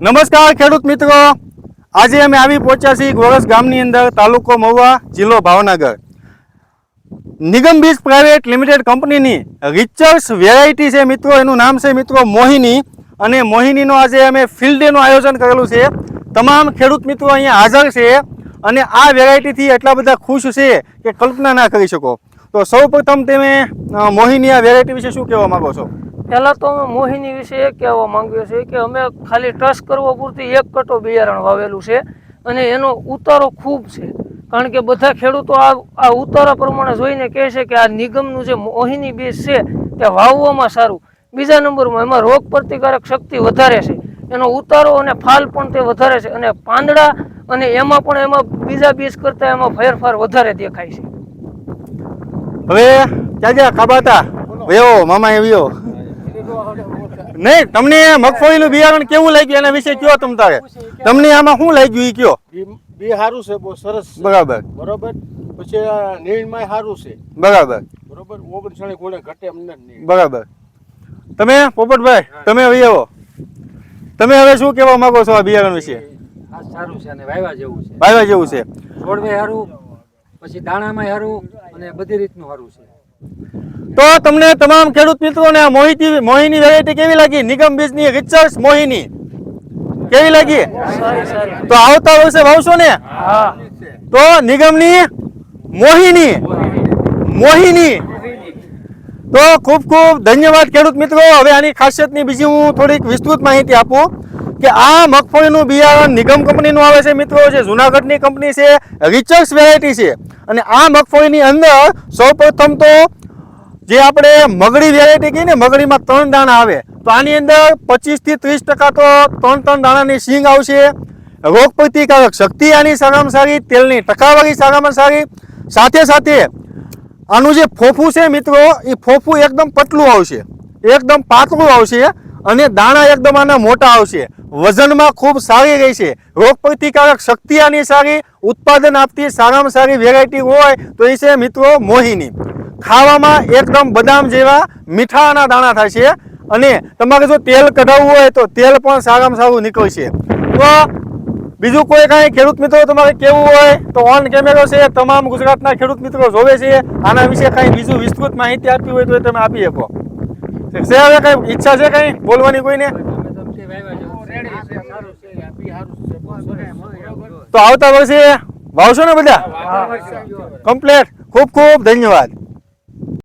નમસ્કાર ખેડૂત મિત્રો, આજે અમે આવી પહોંચ્યા છીએ ગોરસ ગામની અંદર, તાલુકો મહુવા, જિલ્લો ભાવનગર. નિગમ બીજ પ્રાઇવેટ લિમિટેડ કંપનીની રિચર્સ વેરાયટી છે મિત્રો, એનું નામ છે મિત્રો મોહિની. અને મોહિનીનો આજે અમે ફિલ્ડ ડેનું આયોજન કરેલું છે. તમામ ખેડૂત મિત્રો અહીંયા હાજર છે અને આ વેરાયટીથી એટલા બધા ખુશ છે કે કલ્પના ના કરી શકો. તો સૌ પ્રથમ તમે મોહિની આ વેરાયટી વિશે શું કહેવા માંગો છો? પહેલાં તો અમે મોહિની વિશે એ કહેવા માંગીએ છીએ કે અમે ખાલી ટ્રસ્ટ કરવા પૂરતી 1 કટો બિયારણ વાવેલું છે અને એનો ઉતારો ખૂબ છે. કારણ કે બધા ખેડૂતો આ ઉતારા પ્રમાણે જોઈને કહે છે કે આ નિગમનું જે મોહિની બીજ છે તે વાવવામાં સારું. બીજા નંબરમાં એમાં રોગ પ્રતિકારક શક્તિ વધારે છે, એનો ઉતારો અને ફાલ પણ તે વધારે છે અને પાંદડા અને એમાં પણ એમાં બીજા બીજ કરતાં એમાં ફેરફાર વધારે દેખાય છે. હવે ક્યાં કાબાતા વયો મામા આવ્યો નહીં, તમને મગફળીનું બિયારણ કેવું લાગ્યું એના વિશે કયો તમ તારે. તમને આમાં શું લાગ્યું એ કયો? બી સારું છે, બહુ સરસ. બરાબર બરોબર. પછી નીણમાં સારું છે. બરાબર બરોબર. ઓગણસાળી કોણે ઘટે અમને નહીં. બરાબર. તમે પોપટભાઈ, તમે હવે આવો, તમે હવે શું કહેવા માંગો છો આ બિયારણ વિશે? આ સારું છે અને વાયવા જેવું છે. વાયવા જેવું છે. છોડવે સારું, પછી દાણામાં સારું અને બધી રીતનું સારું છે. તો તમને તમામ ખેડૂત મિત્રોને આ મોહિની વેરાયટી કેવી લાગી? નિગમ બીજની રિચર્સ મોહિની કેવી લાગી? તો આવતા વર્ષે વાવશો ને? તો નિગમની મોહિની. તો ખૂબ ખૂબ ધન્યવાદ ખેડૂત મિત્રો. હવે આની ખાસિયતની બીજી હું થોડીક વિસ્તૃત માહિતી આપું કે આ મગફળીનું બિયારણ નિગમ કંપનીનું આવે છે મિત્રો, જે જુનાગઢની કંપની છે, રિચર્સ વેરાયટી છે. અને આ મગફળીની અંદર સૌપ્રથમ તો જે આપણે મગડી વેરાયટી કહીએ ને, મગડીમાં 3 દાણા આવે, તો આની અંદર 25 થી 30% તો 3 દાણાની સિંગ આવશે. રોગ પ્રતિકારક શક્તિ આની સારામાં સારી, તેલની ટકાવારી સારામાં સારી. સાથે સાથે આનું જે ફોફું છે મિત્રો, એ ફોફું એકદમ પતલું આવશે, એકદમ પાતળું આવશે અને દાણા એકદમ આના મોટા આવશે. વજનમાં ખૂબ સારી રહેશે. રોગ પ્રતિકારક શક્તિ આની સારી, ઉત્પાદન આપતી સારામાં સારી વેરાયટી હોય તો એ છે મિત્રો મોહિની. ખાવામાં એકદમ બદામ જેવા મીઠાના દાણા થાય છે અને તમારે જો તેલ કઢાવવું હોય તો તેલ પણ સારામાં સારું નીકળશે. તો બીજું કોઈ કાંઈ ખેડૂત મિત્રો તમારે કેવું હોય તો ઓન કેમેરો છે, તમામ ગુજરાતના ખેડૂત મિત્રો જોવે છે. આના વિશે કાંઈ બીજું વિસ્તૃત માહિતી આપવી હોય તો તમે આપી શકો. છે હવે કાંઈ ઈચ્છા છે કાંઈ બોલવાની કોઈને? તો આવતા વર્ષે વાવશો ને બધા કમ્પ્લેટ? ખૂબ ખૂબ ધન્યવાદ.